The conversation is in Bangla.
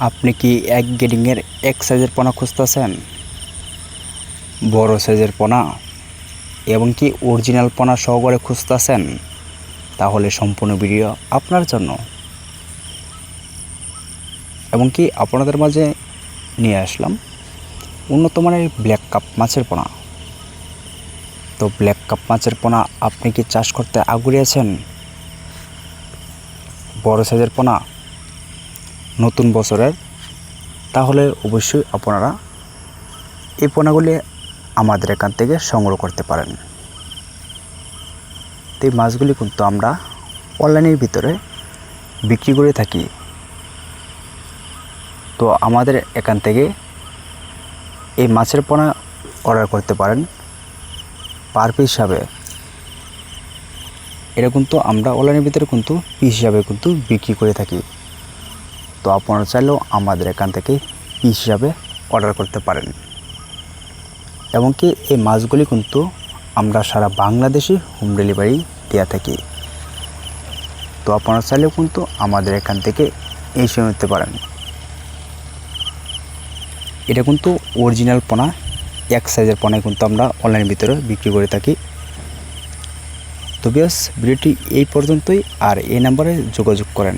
আপনি কি এক গ্রেডিংয়ের এক সাইজের পোনা খুঁজতেছেন? বড় সাইজের পোনা এবং কি অরিজিনাল পোনা সহকারে খুঁজতেছেন? তাহলে সম্পূর্ণ ভিডিও আপনার জন্য। এবং কি আপনাদের মাঝে নিয়ে আসলাম উন্নত মানের ব্ল্যাক কাপ মাছের পোনা। তো ব্ল্যাক কাপ মাছের পোনা আপনি কি চাষ করতে আগ্রহী আছেন? বড় সাইজের পোনা নতুন বছরের, তাহলে অবশ্যই আপনারা এই পোনাগুলি আমাদের এখান থেকে সংগ্রহ করতে পারেন। তো এই মাছগুলি কিন্তু আমরা অনলাইনের ভিতরে বিক্রি করে থাকি। তো আমাদের এখান থেকে এই মাছের পোনা অর্ডার করতে পারেন পার পিস হিসাবে। এটা কিন্তু আমরা অনলাইনের ভিতরে কিন্তু পিস হিসাবে কিন্তু বিক্রি করে থাকি। তো আপনারা চাইলেও আমাদের এখান থেকে পিস হিসাবে অর্ডার করতে পারেন। এবং কি এই মাছগুলি কিন্তু আমরা সারা বাংলাদেশে হোম ডেলিভারি দেওয়া থাকি। তো আপনারা চাইলেও কিন্তু আমাদের এখান থেকে এসে নিতে পারেন। এটা কিন্তু অরিজিনাল পোনা, এক সাইজের পোনায় কিন্তু আমরা অনলাইনের ভিতরে বিক্রি করে থাকি। তো ভিউয়ার্স, ভিডিওটি এই পর্যন্তই। আর এই নাম্বারে যোগাযোগ করেন।